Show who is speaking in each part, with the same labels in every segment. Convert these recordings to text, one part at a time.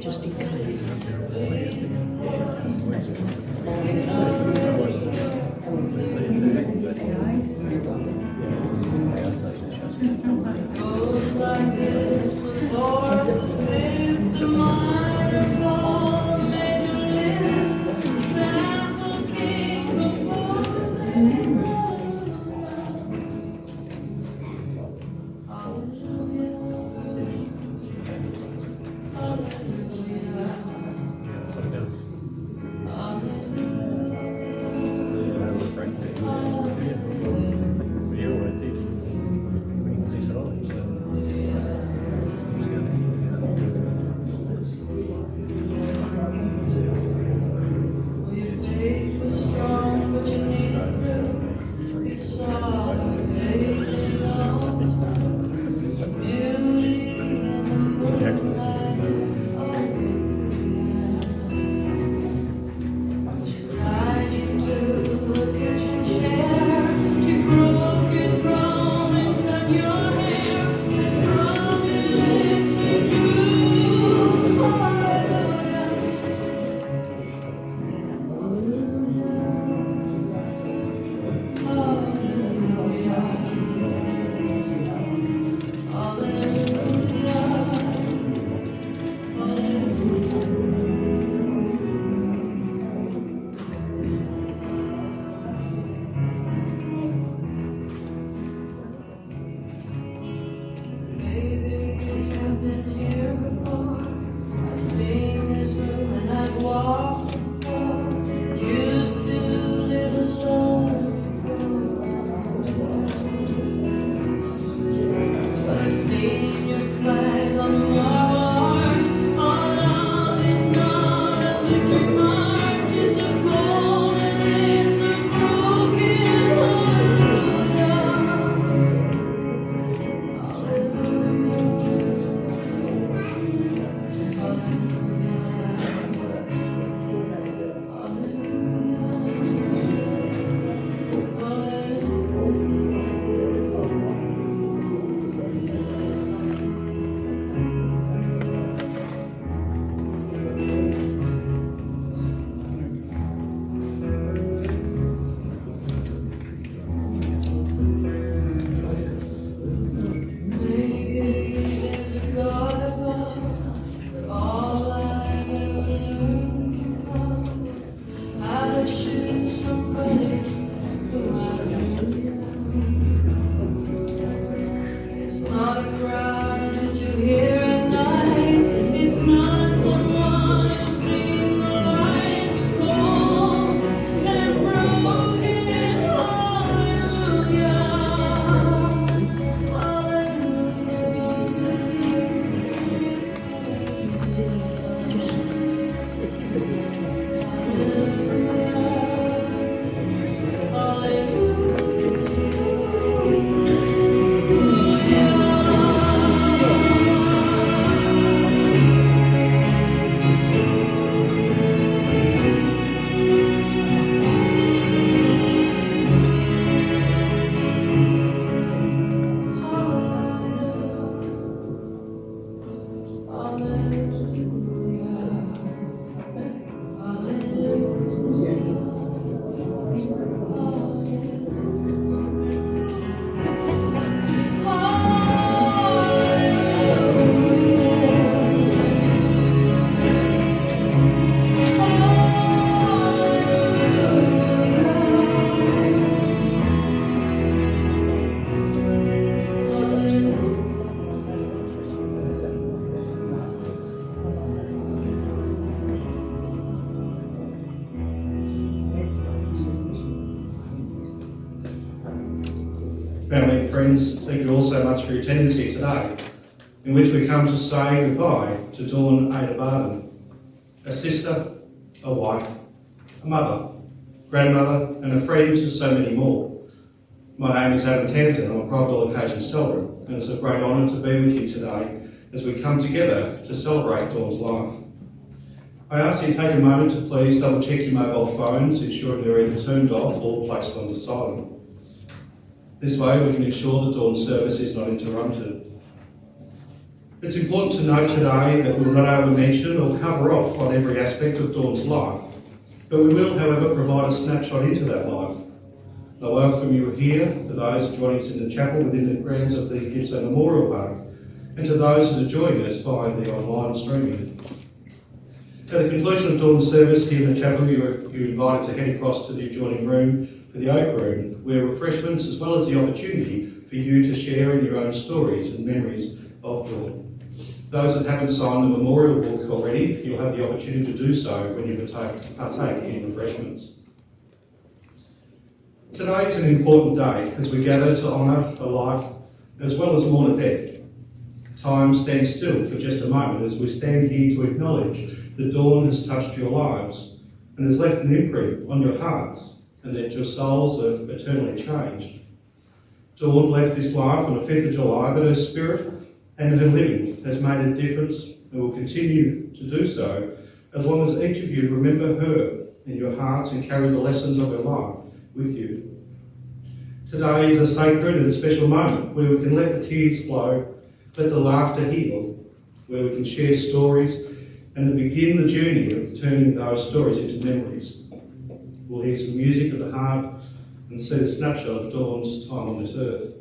Speaker 1: Just in case.
Speaker 2: Family and friends, thank you all so much for your attendance here today, in which we come to say goodbye to Dawn Barden, a sister, a wife, a mother, grandmother, and a friend to so many more. My name is Adam Townsend. I'm a private occasion celebrant, and it's a great honour to be with you today as we come together to celebrate Dawn's life. I ask you to take a moment to please double check your mobile phones, ensuring they're either turned off or placed onto silent. This way we can ensure that Dawn's service is not interrupted. It's important to note today that we will not able to mention or cover off on every aspect of Dawn's life, but we will, however, provide a snapshot into that life. I welcome you here, to those joining us in the chapel within the grounds of the Gippsland Memorial Park, and to those that are joining us via the online streaming. At the conclusion of Dawn's service here in the chapel, you're invited to head across to the adjoining room for the Oak Room, where refreshments as well as the opportunity for you to share in your own stories and memories of Dawn. Those that haven't signed the memorial book already, you'll have the opportunity to do so when you partake in refreshments. Today is an important day as we gather to honour a life as well as mourn a death. Time stands still for just a moment as we stand here to acknowledge that Dawn has touched your lives and has left an imprint on your hearts, and that your souls have eternally changed. Dawn left this life on the 5th of July, but her spirit and her living has made a difference and will continue to do so as long as each of you remember her in your hearts and carry the lessons of her life with you. Today is a sacred and special moment where we can let the tears flow, let the laughter heal, where we can share stories and begin the journey of turning those stories into memories. We'll hear some music at the heart and see a snapshot of Dawn's time on this earth.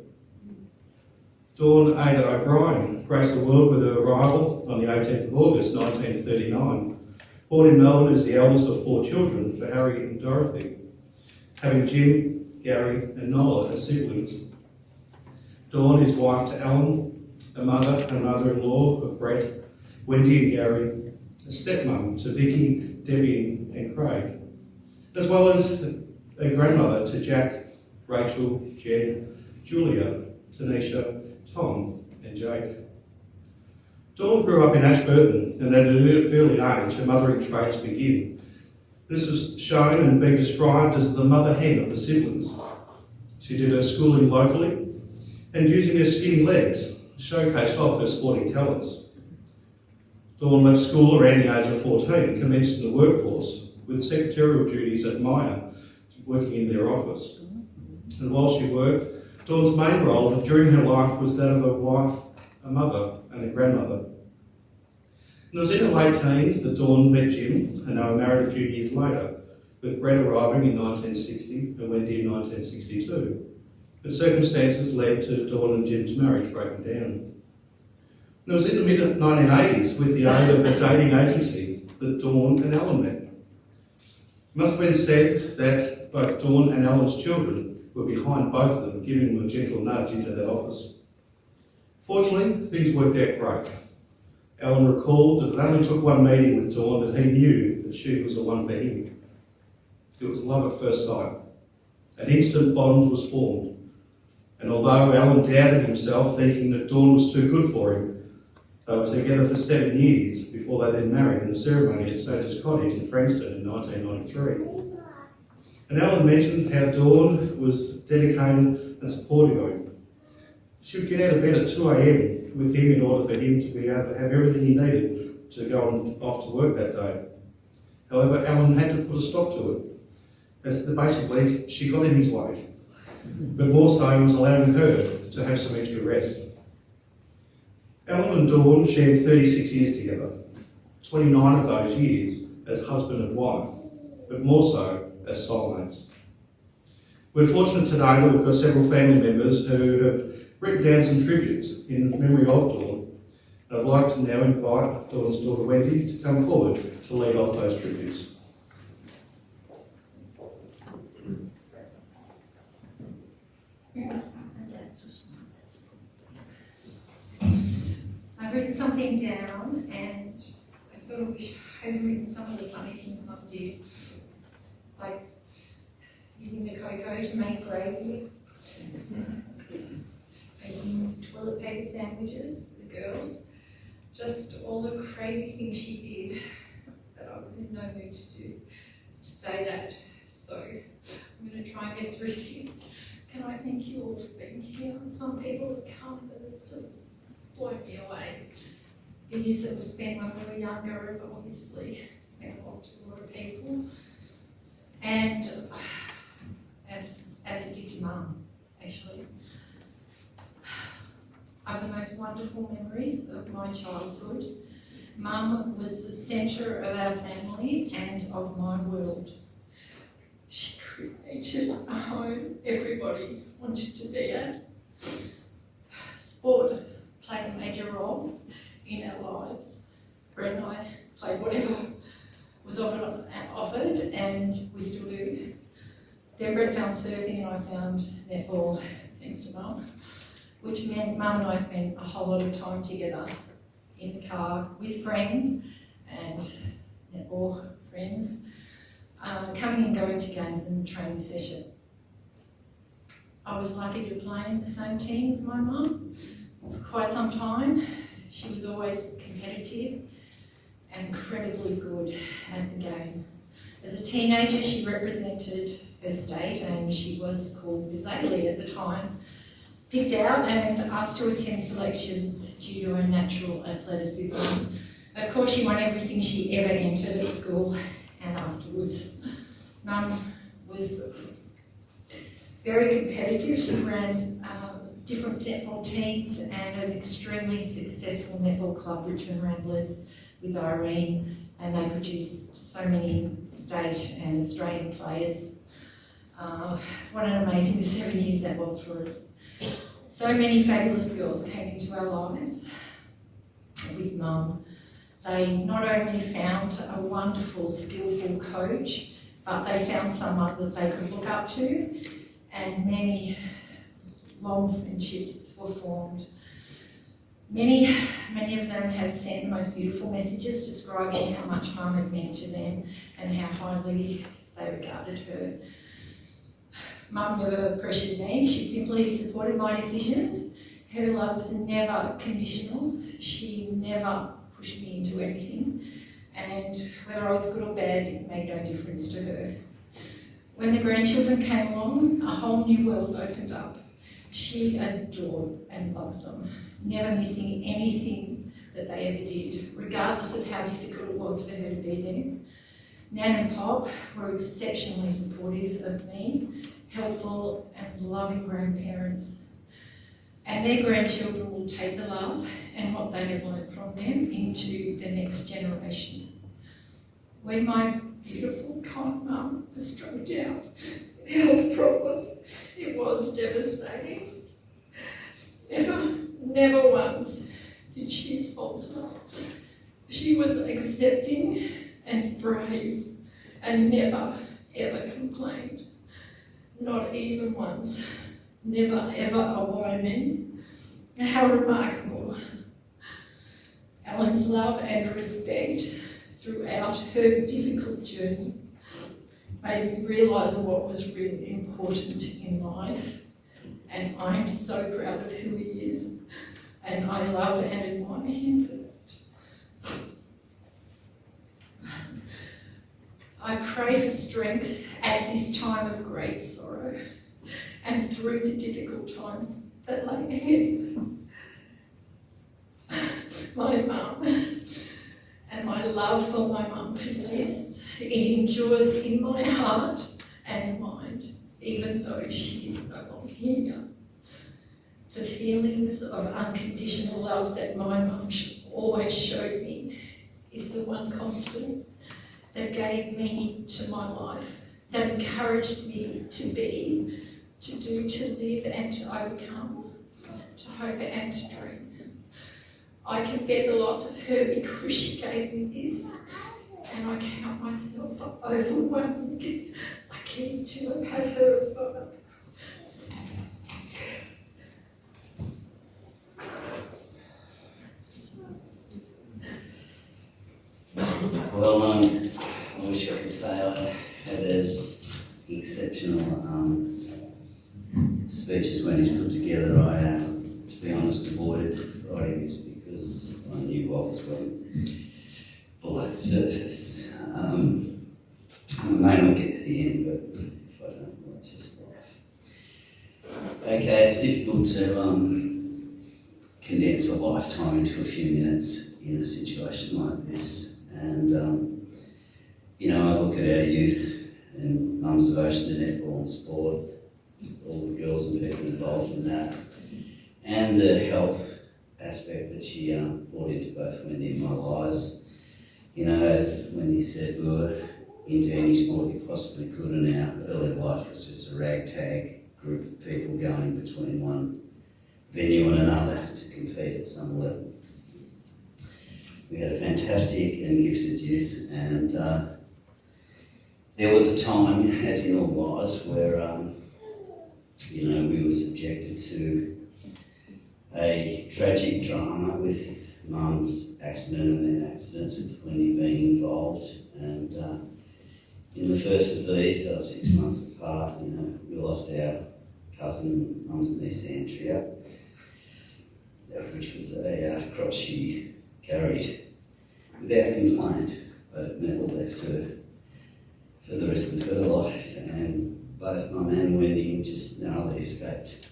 Speaker 2: Dawn Ada O'Brien graced the world with her arrival on the 18th of August 1939. Born in Melbourne as the eldest of 4 children for Harry and Dorothy, having Jim, Gary and Nola as siblings. Dawn is wife to Alan, a mother and mother-in-law of Brett, Wendy and Gary, a stepmum to Vicky, Debbie and Craig, as well as a grandmother to Jack, Rachel, Jed, Julia, Tanisha, Tom and Jake. Dawn grew up in Ashburton, and at an early age her mothering traits begin. This is shown and being described as the mother hen of the siblings. She did her schooling locally, and using her skinny legs, showcased off her sporting talents. Dawn left school around the age of 14, commenced in the workforce with secretarial duties at Myer, working in their office. And while she worked, Dawn's main role during her life was that of a wife, a mother and a grandmother. And it was in her late teens that Dawn met Jim, and they were married a few years later, with Brett arriving in 1960 and Wendy in 1962. But circumstances led to Dawn and Jim's marriage breaking down. And it was in the mid-1980s, with the aid of a dating agency, that Dawn and Alan met. It must have been said that both Dawn and Alan's children were behind both of them, giving them a gentle nudge into that office. Fortunately, things worked out great. Alan recalled that it only took one meeting with Dawn that he knew that she was the one for him. It was love at first sight. An instant bond was formed. And although Alan doubted himself, thinking that Dawn was too good for him, they were together for 7 years before they then married in a ceremony at Sage's Cottage in Frankston in 1993. And Alan mentioned how Dawn was dedicated and supportive of him. She would get out of bed at 2 a.m. with him in order for him to be able to have everything he needed to go off to work that day. However, Alan had to put a stop to it, as basically she got in his way, but more so was allowing her to have some extra rest. Alan and Dawn shared 36 years together, 29 of those years as husband and wife, but more so as soulmates. We're fortunate today that we've got several family members who have written down some tributes in memory of Dawn. And I'd like to now invite Dawn's daughter Wendy to come forward to lead off those tributes.
Speaker 3: I've written something down, and I sort of wish I'd written some of the funny things Mum did, like using the cocoa to make gravy, making toilet paper sandwiches for the girls, just all the crazy things she did that I was in no mood to do. say that. So I'm going to try and get through this. Can I thank you all for being here? Some people have come that have just blown me away. The years that were spent when we were younger have obviously meant a lot to a lot of people. And it did to Mum, actually. I have the most wonderful memories of my childhood. Mum was the centre of our family and of my world. She created a home everybody wanted to be at. Sport played a major role in our lives. Brett and I played whatever was offered, and we still do. Then Brett found surfing and I found netball, thanks to Mum, which meant Mum and I spent a whole lot of time together in the car with friends and netball friends, coming and going to games and training session. I was lucky to play in the same team as my mum for quite some time. She was always competitive and incredibly good at the game. As a teenager, she represented her state and she was called Bizaley at the time. Picked out and asked to attend selections due to her natural athleticism. Of course, she won everything she ever entered at school and afterwards. Mum was very competitive. She ran different netball teams and an extremely successful netball club, Richmond Ramblers, with Irene, and they produced so many state and Australian players. What an amazing 7 years that was for us. So many fabulous girls came into our lives with Mum. They not only found a wonderful, skillful coach, but they found someone that they could look up to, and many long friendships were formed. Many of them have sent the most beautiful messages describing how much Mum had meant to them and how highly they regarded her. Mum never pressured me, she simply supported my decisions. Her love was never conditional, she never pushed me into anything, and whether I was good or bad, it made no difference to her. When the grandchildren came along, a whole new world opened up. She adored and loved them, never missing anything that they ever did, regardless of how difficult it was for her to be there. Nan and Pop were exceptionally supportive of me, helpful and loving grandparents. And their grandchildren will take the love and what they have learned from them into the next generation. When my beautiful, kind mum was struck down with health problems, it was devastating. Never once did she falter. She was accepting and brave and never, ever complained. Not even once. Never, ever a whining. How remarkable. Ellen's love and respect throughout her difficult journey made me realise what was really important in life, and I'm so proud of who he is, and I love and admire him for that. I pray for strength at this time of great sorrow and through the difficult times that lay ahead. My mum and my love for my mum persists. It endures in my heart and mind, even though she is no longer here. The feelings of unconditional love that my mum always showed me is the one constant that gave meaning to my life, that encouraged me to be, to do, to live and to overcome, to hope and to dream. I can bear the loss of her because she gave me this, and I count myself overwhelmingly lucky to have had her as well.
Speaker 4: Well, I wish I could say I had as exceptional speeches when he's put together. I, to be honest, avoided writing this because I knew what was going below the surface. I'm may not get to the end, but if I don't, well, it's just life. Okay, it's difficult to condense a lifetime into a few minutes in a situation like this. And, you know, I look at our youth and Mum's devotion to netball and sport, all the girls and people involved in that, and the health aspect that she brought into both Wendy and my lives. You know, as Wendy said, we were into any sport you possibly could, and our early life was just a ragtag group of people going between one venue and another to compete at some level. We had a fantastic and gifted youth, and there was a time, as in all lives, where you know, we were subjected to a tragic drama with Mum's accident and then accidents with Wendy being involved. And in the first of these, they were 6 months apart, you know, we lost our cousin, Mum's niece Andrea, which was a cross she carried without complaint, but it never left her for the rest of her life. And both Mum and Wendy just narrowly escaped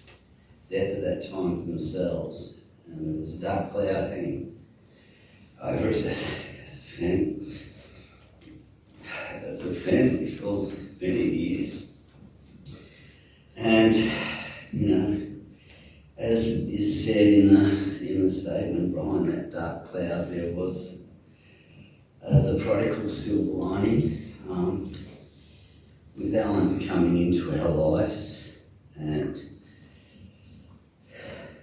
Speaker 4: death at that time themselves. And there was a dark cloud hanging over us as a family. As a family for many years. And, you know, as is said in the statement, behind that dark cloud there was the prodigal silver lining, with Alan coming into our lives, and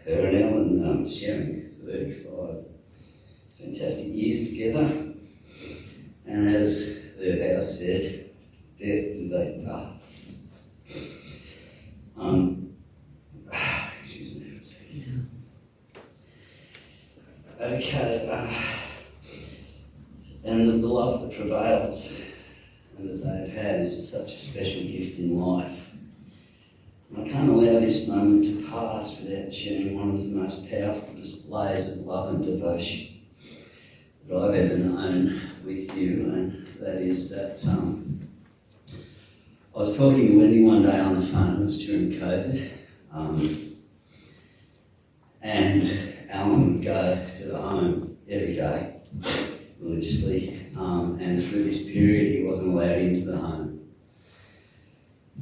Speaker 4: her and Alan sharing 35 fantastic years together. And as the house said, death do they part. Excuse me for a second. Okay, and the love that prevails and that they've had is such a special gift in life. And I can't allow this moment to pass without sharing one of the most powerful displays of love and devotion that I've ever known with you, and that is that I was talking to Wendy one day on the phone. It was during COVID, and Alan would go to the home every day religiously, and through this period he wasn't allowed into the home.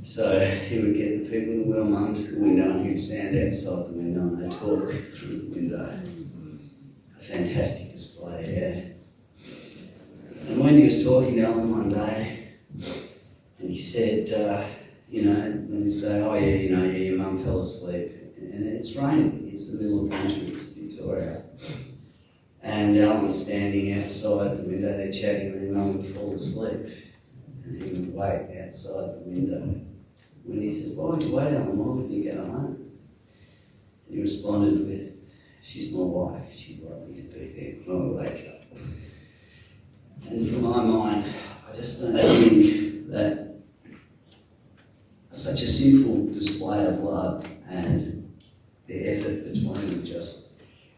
Speaker 4: So he would get the people in the wheel to the window, and he'd stand outside the window and they'd talk through the window. A fantastic display, yeah. And Wendy was talking to Alan one day, and he said, you know, when they say, oh yeah, you know, yeah, your mum fell asleep, and it's raining, it's the middle of winter, it's Victoria. And Alan's standing outside the window, they're chatting, and their mum would fall asleep. And he would wait outside the window. When he says, why would you wait, Alan? Why wouldn't you go home? And he responded with, she's my wife, she'd like me to be there when I wake up. And from my mind, I just don't think that such a simple display of love and the effort between them just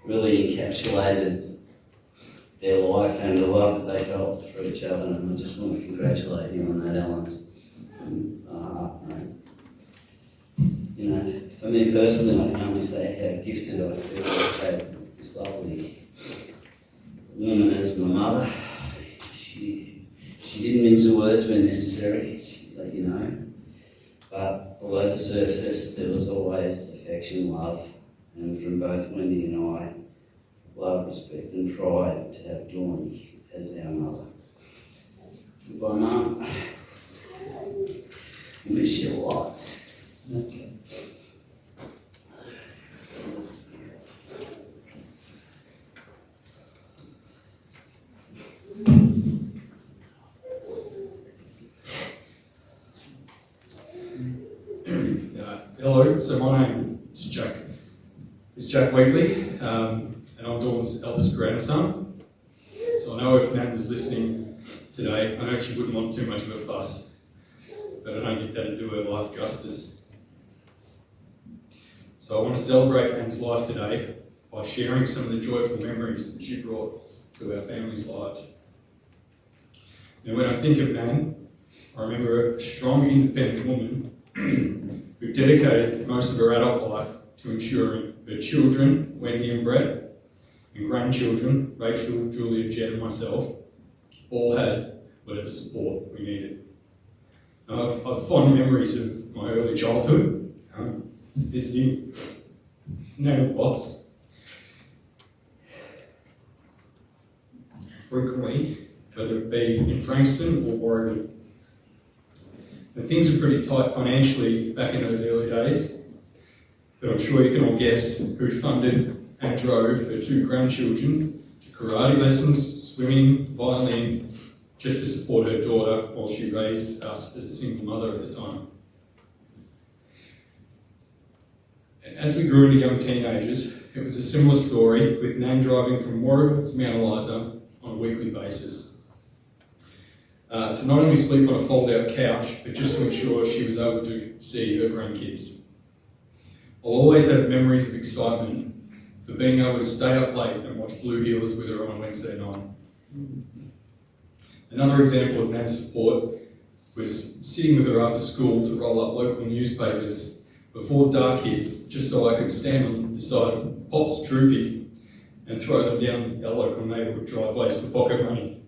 Speaker 4: really encapsulated their life and the love that they felt for each other. And I just want to congratulate you on that, Alan. You know, for me personally, I can only say how gifted I feel to have this lovely woman as my mother. She didn't mince her words when necessary, she'd let you know. But below the surface, there was always affection, love, and from both Wendy and I, love, respect and pride to have Dawn as our mother. Goodbye, Mum. I miss you a lot. Okay.
Speaker 5: Hello, so my name is Jack. It's Jack Wheatley, and I'm Dawn's eldest grandson. So I know if Nan was listening today, I know she wouldn't want too much of a fuss, but I don't think that'd do her life justice. So I want to celebrate Nan's life today by sharing some of the joyful memories that she brought to our family's lives. Now when I think of Nan, I remember a strong, independent woman who dedicated most of her adult life to ensuring her children, Wendy and Brett, and grandchildren, Rachel, Julia, Jen and myself, all had whatever support we needed. Now, I've fond memories of my early childhood, visiting Nan and Bob's frequently, whether it be in Frankston or Warragul. And things were pretty tight financially back in those early days, but I'm sure you can all guess who funded and drove her two grandchildren to karate lessons, swimming, violin, just to support her daughter while she raised us as a single mother at the time. And as we grew into young teenagers, it was a similar story, with Nan driving from Warragul to Mount Eliza on a weekly basis. To not only sleep on a fold-out couch, but just to ensure she was able to see her grandkids. I'll always have memories of excitement for being able to stay up late and watch Blue Heelers with her on a Wednesday night. Another example of Nan's support was sitting with her after school to roll up local newspapers before dark hits, just so I could stand on the side of Pop's Troopy and throw them down our local neighbourhood driveways for pocket money.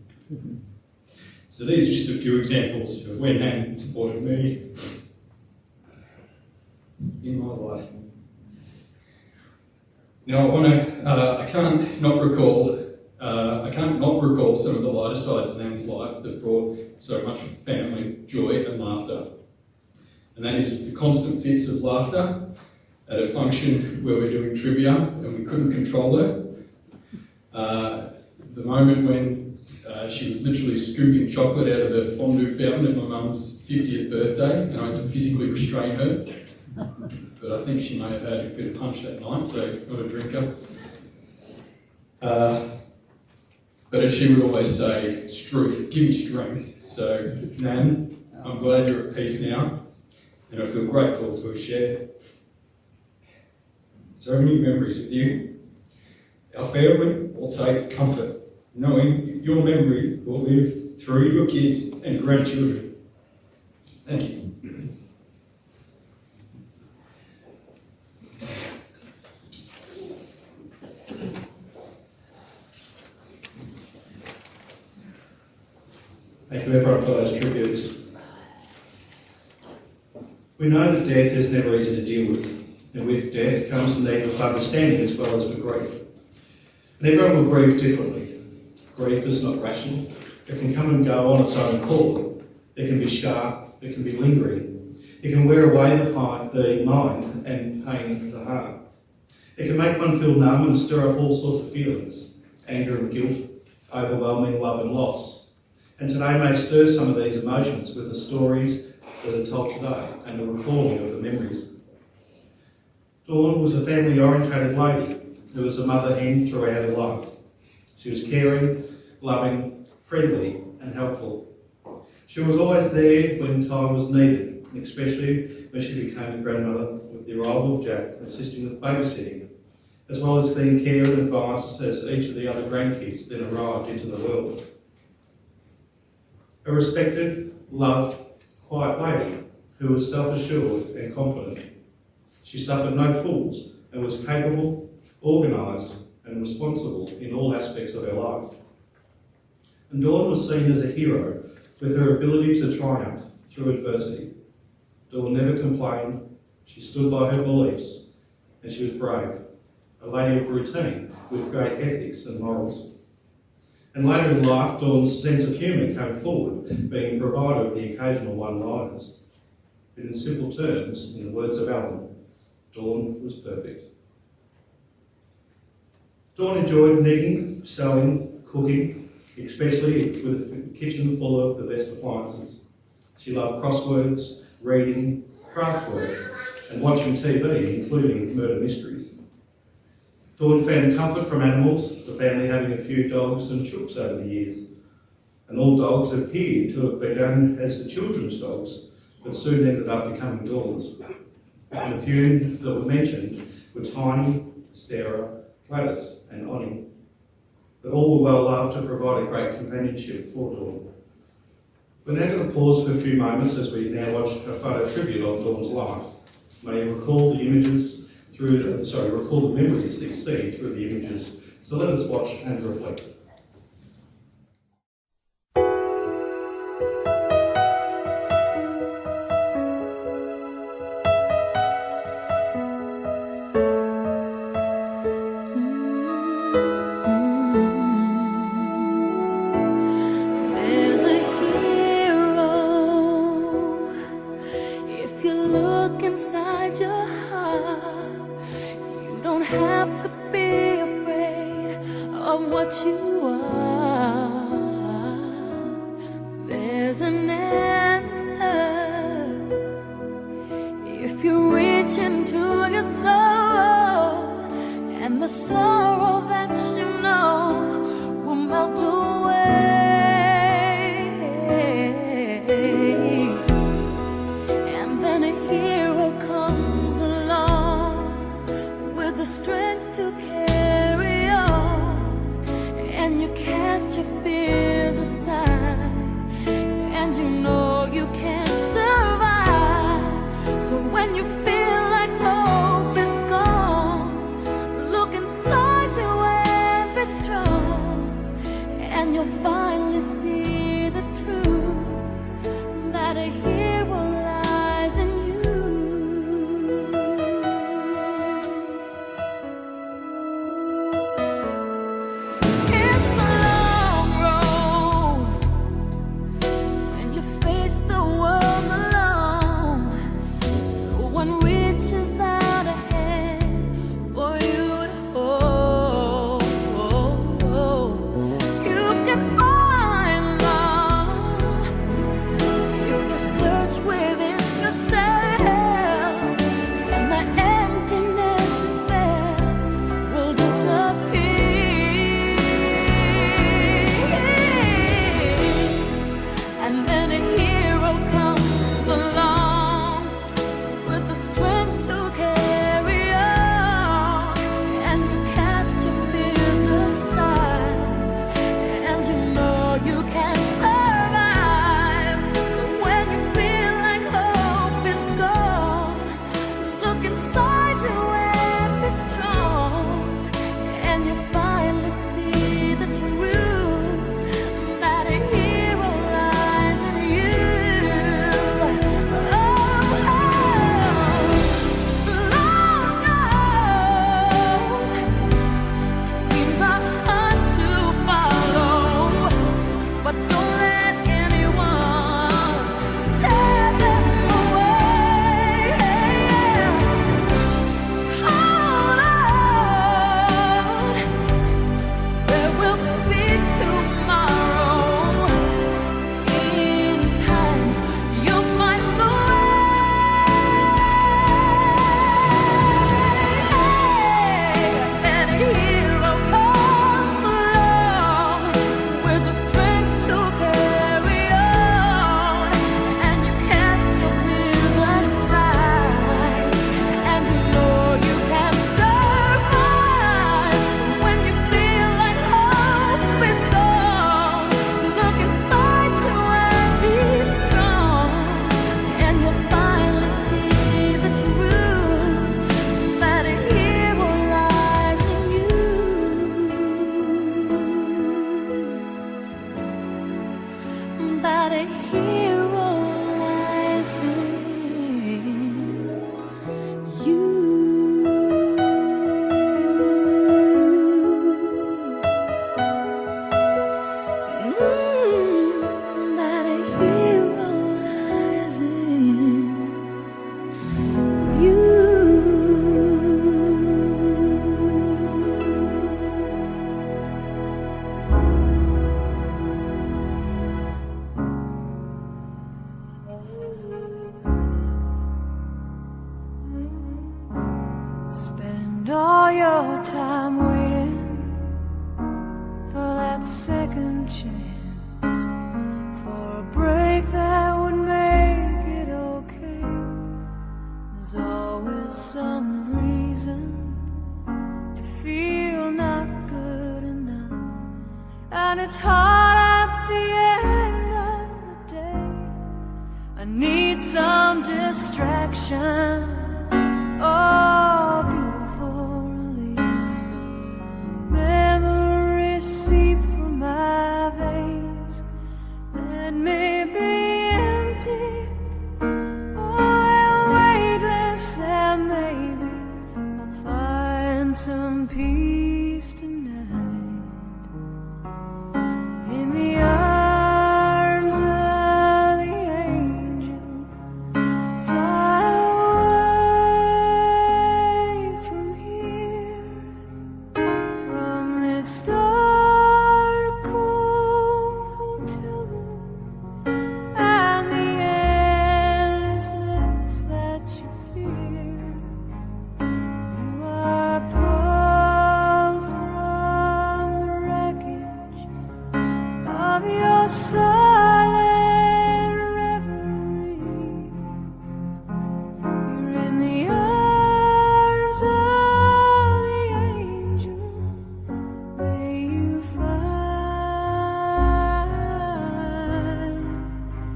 Speaker 5: So these are just a few examples of when Nan supported me in my life. Now I can't not recall some of the lighter sides of Nan's life that brought so much family joy and laughter. And that is the constant fits of laughter at a function where we're doing trivia and we couldn't control her. The moment when she was literally scooping chocolate out of the fondue fountain at my mum's 50th birthday, and I had to physically restrain her. But I think she may have had a bit of punch that night, so not a drinker. But as she would always say, "Struth, give me strength." So, Nan, I'm glad you're at peace now, and I feel grateful to have shared so many memories with you. Our family will take comfort knowing your memory will live through your kids and grandchildren. Thank you.
Speaker 2: Thank you everyone for those tributes. We know that death is never easy to deal with, and with death comes the need of understanding as well as for grief. And everyone will grieve differently. Grief is not rational. It can come and go on its own accord. It can be sharp, it can be lingering. It can wear away the mind and pain the heart. It can make one feel numb and stir up all sorts of feelings: anger and guilt, overwhelming love and loss. And today may stir some of these emotions with the stories that are told today and the recalling of the memories. Dawn was a family-orientated lady who was a mother hen throughout her life. She was caring, loving, friendly and helpful. She was always there when time was needed, especially when she became a grandmother, with the arrival of Jack assisting with babysitting, as well as seeing care and advice as each of the other grandkids then arrived into the world. A respected, loved, quiet lady who was self-assured and confident. She suffered no fools and was capable, organised and responsible in all aspects of her life. And Dawn was seen as a hero with her ability to triumph through adversity. Dawn never complained, she stood by her beliefs, and she was brave, a lady of routine with great ethics and morals. And later in life, Dawn's sense of humour came forward, being provider of the occasional one-liners. But in simple terms, in the words of Alan, Dawn was perfect. Dawn enjoyed knitting, sewing, cooking, especially with a kitchen full of the best appliances. She loved crosswords, reading, craft work, and watching TV, including murder mysteries. Dawn found comfort from animals, the family having a few dogs and chooks over the years. And all dogs appeared to have begun as the children's dogs, but soon ended up becoming Dawn's. And a few that were mentioned were Tiny, Sarah, Gladys and Onnie. But all were well loved to provide a great companionship for Dawn. We're now going to pause for a few moments as we now watch a photo tribute on Dawn's life. May you recall the memories that you see through the images. So let us watch and reflect.
Speaker 6: There's a hero if you look inside your heart. You don't have to be afraid of what you are. There's an answer if you reach into your soul, and the sorrow that you know will melt away. And then a hero comes along with the strength to carry on, and you cast your fears aside, and you know you can survive. So when you feel like hope is gone, look inside you and be strong, and you'll finally see the truth, that a hero lies in you. It's a long road when you face the world alone. No one reaches out a hand for you to hold. You can find love if you search within yourself, and the emptiness you felt will disappear. And then a hero comes along with the strength to carry on, and you cast your fears aside, and you know you can survive. So when you feel like hope is gone, look inside you and be strong, and you finally see the truth, that a hero lies in you. Dreams are hard to follow, but don't let anyone tear them away. Hold on, there will be tomorrow. In time, you'll find the way. And a hero comes along with the strength to carry on, and you cast your fears aside, and you know you can survive. So when you feel like hope is gone, look inside you and be strong, and you'll finally see the truth, that a hero lies in you. That a hero lies in you. That a hero lies in you. Spend all your time waiting for that second chance, for a break that would make it okay. There's always some reason to feel not good enough, and it's hard at the end of the day. some distraction or beautiful release. Memories seep from my veins that may be empty or weightless, and maybe I'll find some peace tonight in the arms of the angel. Fly away from here, from this dark, cold hotel room, and the endlessness that you fear. You are pulled from the wreckage of your silent reverie. You're in the arms of the angel. May you find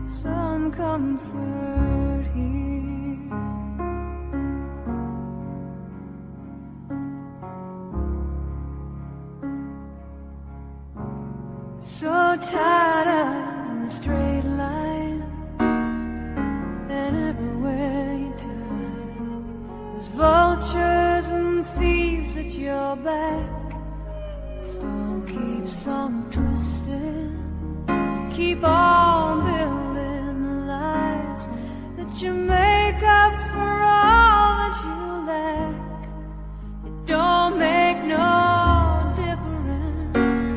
Speaker 6: some comfort here. So tied up in a straight line, and everywhere you turn, there's vultures and thieves at your back. The storm keeps on twisting. You keep on building the lies that you make up for all that you lack. It don't make no difference.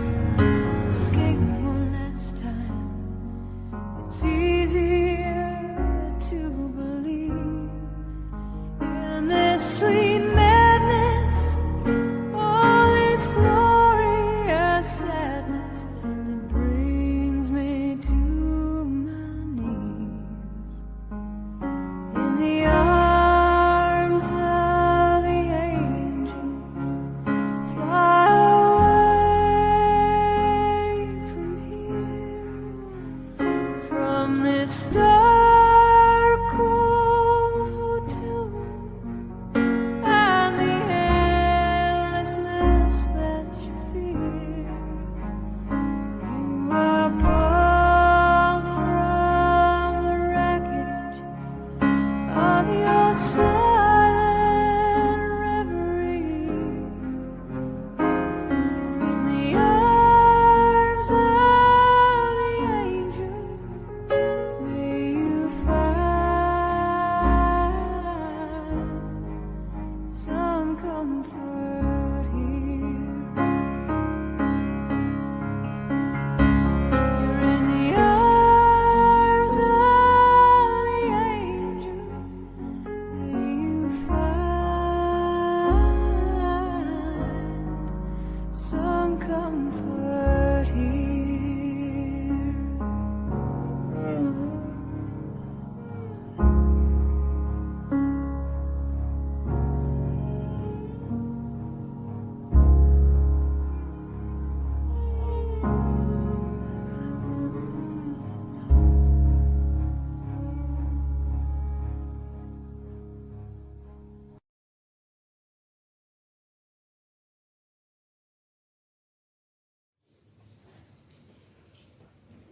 Speaker 6: Escape one last time. It's easier to believe in this sweet madness, all this glorious sadness that brings me to my knees in the arms of the angel. Fly away from here, from this dark, cold hotel room, and the endlessness that you fear. You are pulled from the wreckage of your silent reverie. You're in the arms of the angel. May you find some comfort here. You're in the arms of the angel. May you find some comfort here.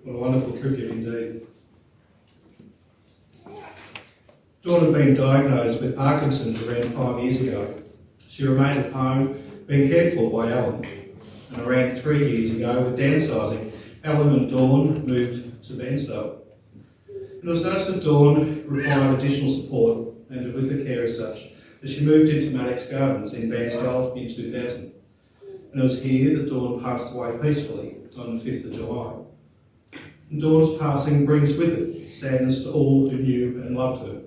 Speaker 2: What a wonderful tribute indeed. Dawn had been diagnosed with Parkinson's around 5 years ago. She remained at home, being cared for by Alan. And around 3 years ago, with downsizing, Alan and Dawn moved to Bairnsdale. And it was noticed that Dawn required additional support and with the care as such, that she moved into Maddox Gardens in Bairnsdale in 2000. And it was here that Dawn passed away peacefully on the 5th of July. And Dawn's passing brings with it sadness to all who knew and loved her.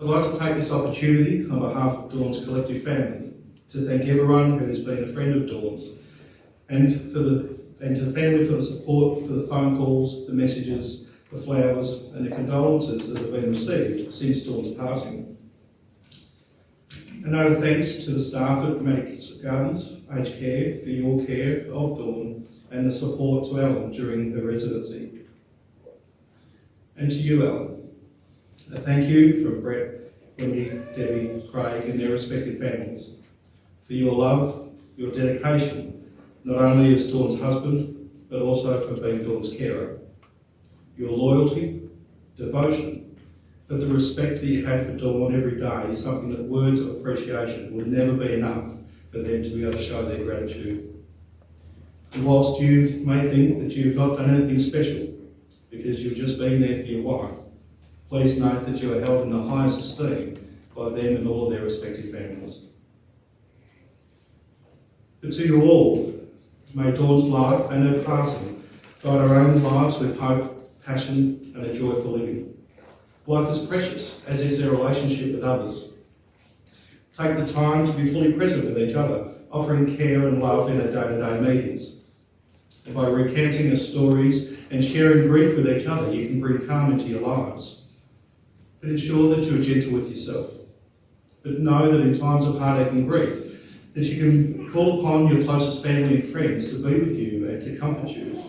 Speaker 2: I'd like to take this opportunity on behalf of Dawn's collective family to thank everyone who has been a friend of Dawn's and to family for the support, for the phone calls, the messages, the flowers and the condolences that have been received since Dawn's passing. A note of thanks to the staff at Maddox Gardens, Aged Care, for your care of Dawn and the support to Alan during her residency. And to you, Alan, A thank you from Brett, Wendy, Debbie, Craig and their respective families for your love, your dedication, not only as Dawn's husband, but also for being Dawn's carer. Your loyalty, devotion, for the respect that you had for Dawn every day is something that words of appreciation will never be enough for them to be able to show their gratitude. And whilst you may think that you've not done anything special because you've just been there for your wife, please note that you are held in the highest esteem by them and all of their respective families. But to you all, may Dawn's life and her passing guide our own lives with hope, passion and a joy for living. Life is precious, as is their relationship with others. Take the time to be fully present with each other, offering care and love in our day-to-day meetings. And by recounting your stories and sharing grief with each other, you can bring calm into your lives. But ensure that you are gentle with yourself. But know that in times of heartache and grief, that you can call upon your closest family and friends to be with you and to comfort you.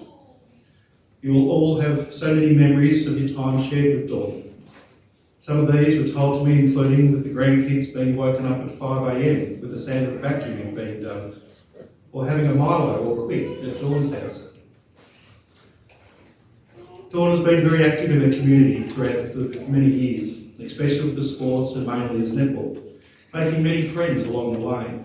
Speaker 2: You will all have so many memories of your time shared with Dawn. Some of these were told to me, including with the grandkids being woken up at 5 a.m. with the sound of vacuuming being done, or having a Milo or Quick at Dawn's house. Dawn has been very active in her community throughout the many years, especially with the sports and mainly as netball, making many friends along the way.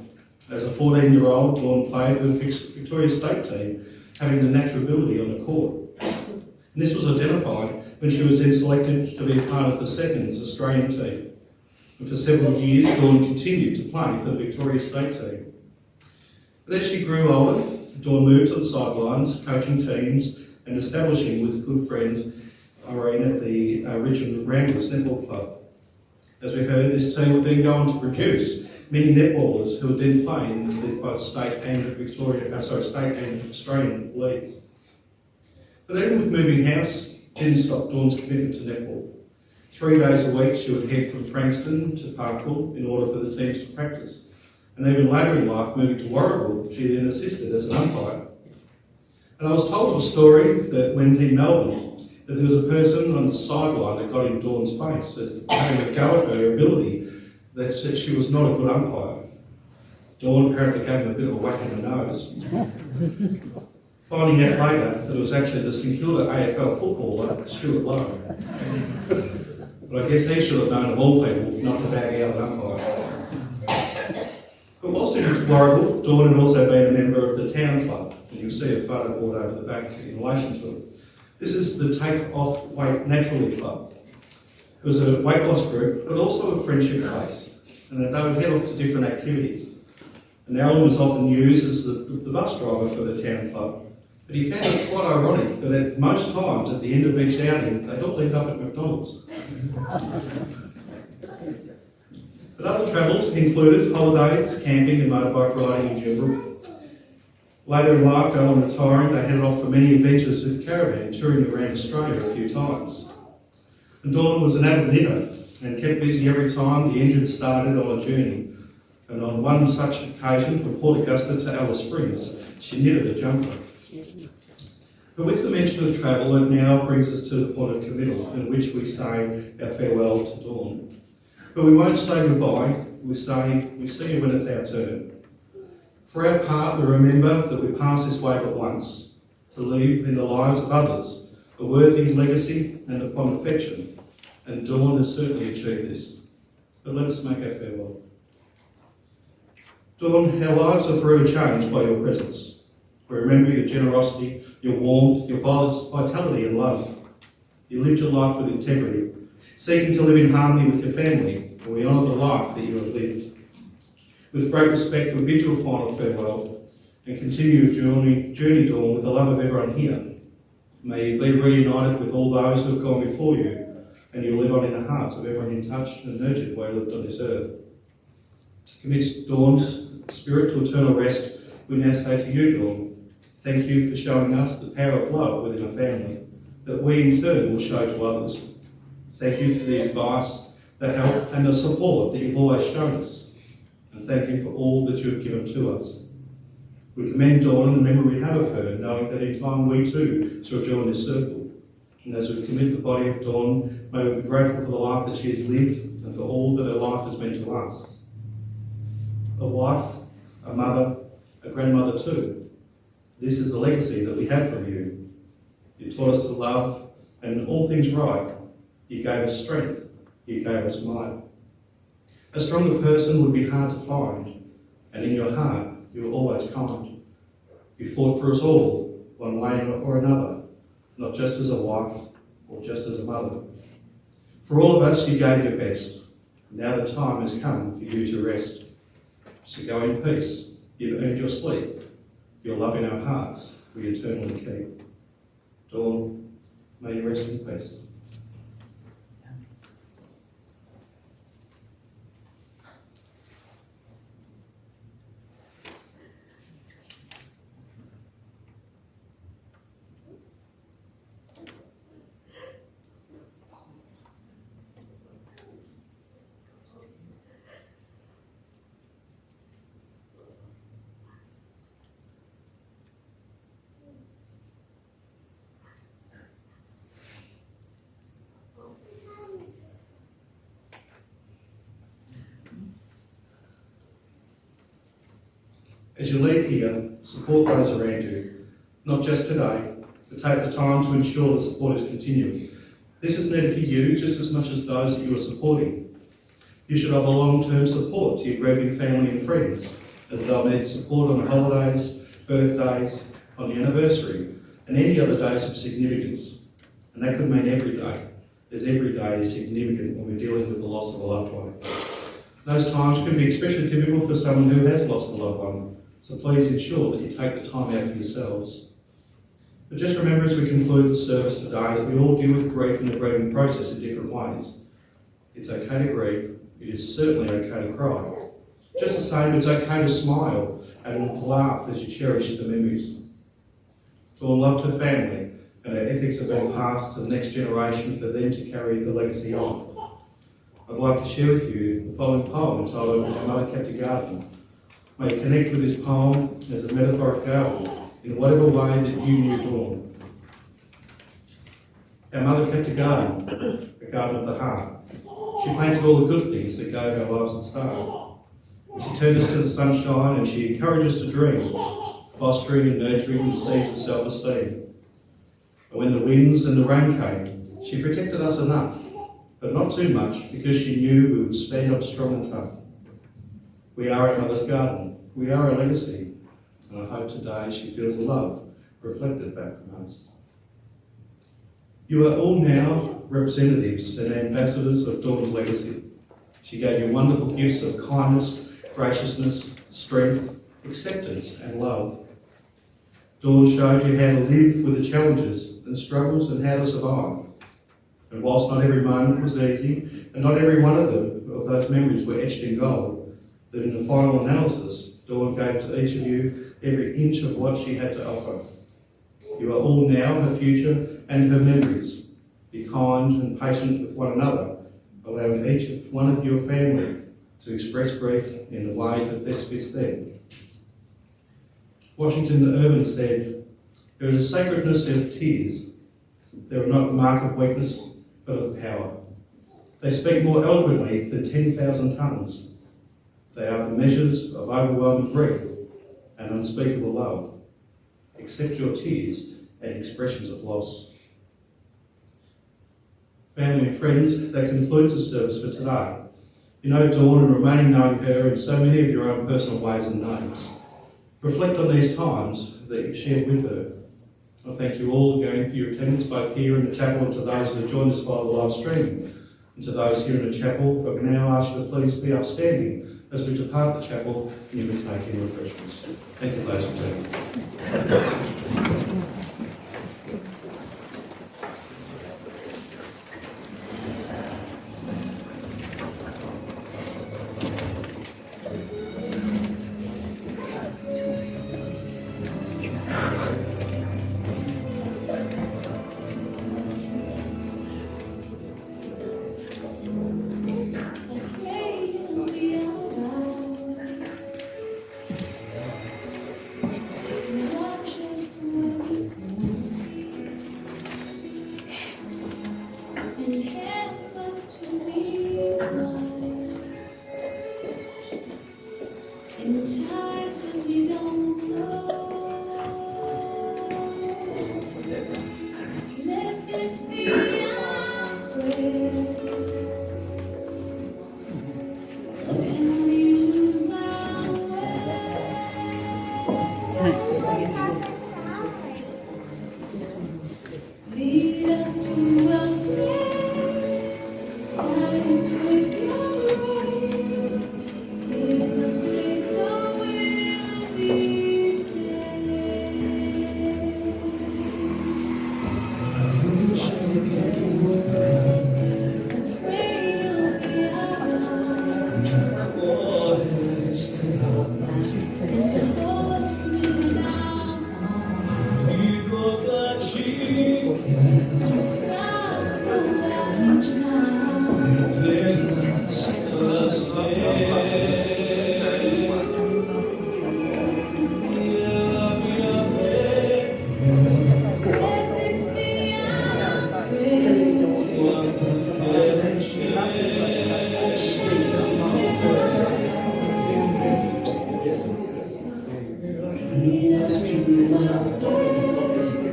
Speaker 2: As a 14-year-old, Dawn played with the Victoria State team, having the natural ability on the court. And this was identified when she was then selected to be a part of the Seconds Australian team. And for several years, Dawn continued to play for the Victoria State team. But as she grew older, Dawn moved to the sidelines, coaching teams and establishing with good friend Irene at the Richmond Ramblers Netball Club. As we heard, this team would then go on to produce many netballers who would then play in both state and Australian leagues. But even with moving house, didn't stop Dawn's commitment to netball. 3 days a week she would head from Frankston to Parkville in order for the teams to practice. And even later in life, moving to Warragul, she then assisted as an umpire. And I was told of a story that went in Melbourne, that there was a person on the sideline that got in Dawn's face, that having a go at her ability, that said she was not a good umpire. Dawn apparently gave him a bit of a whack in the nose. Finding out later that it was actually the St Kilda AFL footballer, Stuart Lowe. But I guess he should have known of all people not to bag out an umpire. But whilst in Warragul, Dawn had also been a member of the town club. And you'll see a photo board over the back in relation to it. This is the Take Off Weight Naturally Club. It was a weight loss group, but also a friendship place. And they would head off to different activities. And Alan was often used as the bus driver for the town club. But he found it quite ironic that at most times, at the end of each outing, they'd all end up at McDonald's. But other travels included holidays, camping and motorbike riding in general. Later in life, Alan retiring, they headed off for many adventures with caravan, touring around Australia a few times. And Dawn was an avid knitter and kept busy every time the engine started on a journey. And on one such occasion, from Port Augusta to Alice Springs, she knitted a jumper. But with the mention of travel, it now brings us to the point of committal, in which we say our farewell to Dawn. But we won't say goodbye, we say we see you when it's our turn. For our part, we remember that we pass this way but once, to leave in the lives of others a worthy legacy and a fond affection, and Dawn has certainly achieved this. But let us make our farewell. Dawn, our lives are forever changed by your presence. We remember your generosity, your warmth, your vitality and love. You lived your life with integrity, seeking to live in harmony with your family, and we honour the life that you have lived. With great respect, we bid you a final farewell and continue your journey, Dawn, with the love of everyone here. May you be reunited with all those who have gone before you, and you live on in the hearts of everyone you touched and nurtured while you lived on this earth. To commit Dawn's spirit to eternal rest, we now say to you, Dawn, thank you for showing us the power of love within a family, that we in turn will show to others. Thank you for the advice, the help and the support that you've always shown us. And thank you for all that you have given to us. We commend Dawn and the memory we have of her, knowing that in time we too shall join this circle. And as we commit the body of Dawn, may we be grateful for the life that she has lived and for all that her life has meant to us. A wife, a mother, a grandmother too. This is the legacy that we have from you. You taught us to love and in all things right. You gave us strength. You gave us might. A stronger person would be hard to find, and in your heart you were always kind. You fought for us all, one way or another, not just as a wife or just as a mother. For all of us, you gave your best. Now the time has come for you to rest. So go in peace. You've earned your sleep. Your love in our hearts we eternally keep. Dawn, may you rest in peace. As you leave here, support those around you, not just today, but take the time to ensure the support is continuing. This is needed for you just as much as those that you are supporting. You should offer long-term support to your grieving family and friends, as they'll need support on holidays, birthdays, on the anniversary, and any other days of significance. And that could mean every day, as every day is significant when we're dealing with the loss of a loved one. Those times can be especially difficult for someone who has lost a loved one. So please ensure that you take the time out for yourselves. But just remember as we conclude the service today that we all deal with grief and the grieving process in different ways. It's okay to grieve. It is certainly okay to cry. Just the same, it's okay to smile and to laugh as you cherish the memories. Dawn loved her family, and her ethics have been passed to the next generation for them to carry the legacy on. I'd like to share with you the following poem entitled Our Mother Kept a Garden. May you connect with this poem as a metaphoric garden in whatever way that you knew Dawn. Our mother kept a garden of the heart. She planted all the good things that gave our lives a start. She turned us to the sunshine and she encouraged us to dream, fostering and nurturing the seeds of self-esteem. And when the winds and the rain came, she protected us enough, but not too much, because she knew we would stand up strong and tough. We are our mother's garden. We are her legacy. And I hope today she feels the love reflected back from us. You are all now representatives and ambassadors of Dawn's legacy. She gave you wonderful gifts of kindness, graciousness, strength, acceptance and love. Dawn showed you how to live with the challenges and struggles and how to survive. And whilst not every moment was easy, and not every one of those memories were etched in gold, that in the final analysis, Dawn gave to each of you every inch of what she had to offer. You are all now her future and her memories. Be kind and patient with one another, allowing each one of your family to express grief in the way that best fits them. Washington Irving said, "There is a sacredness of tears. They are not the mark of weakness, but of power. They speak more eloquently than 10,000 tongues. They are the measures of overwhelming grief and unspeakable love. Accept your tears and expressions of loss." Family and friends, that concludes the service for today. You know Dawn and remaining knowing her in so many of your own personal ways and names. Reflect on these times that you've shared with her. I thank you all again for your attendance, both here in the chapel and to those who have joined us via the live stream. And to those here in the chapel, I can now ask you to please be upstanding as we depart the chapel and you may take any refreshments. Thank you, ladies and gentlemen.
Speaker 6: Watch us and help us to be wise in times when we don't know. Let this be our prayer when we lose our way. Lead us to a place that is with your grace. Give us faith so we'll be saved. Pray you'll be our and hold me down. The stars go out each night. Let this be our prayer. Lead us to a place that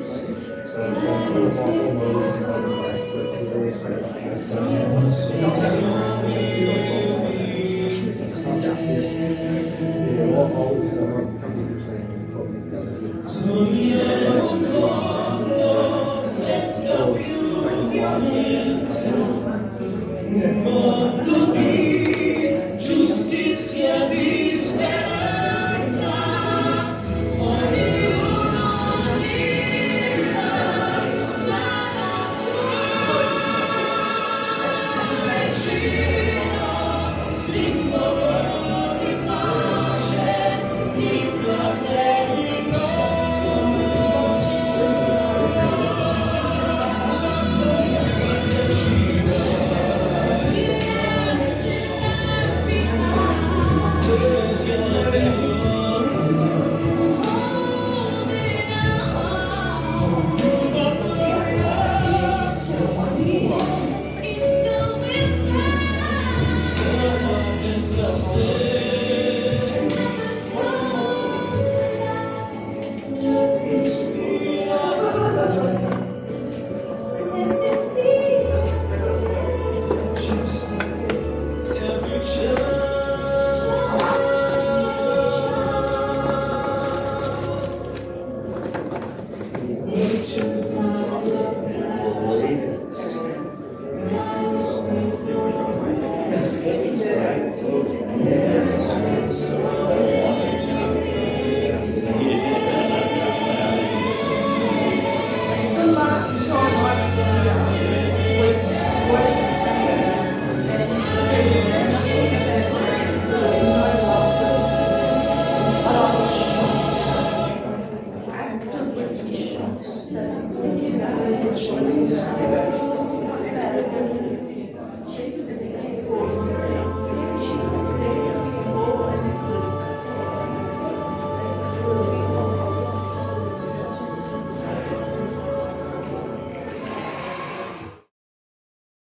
Speaker 6: is with your grace.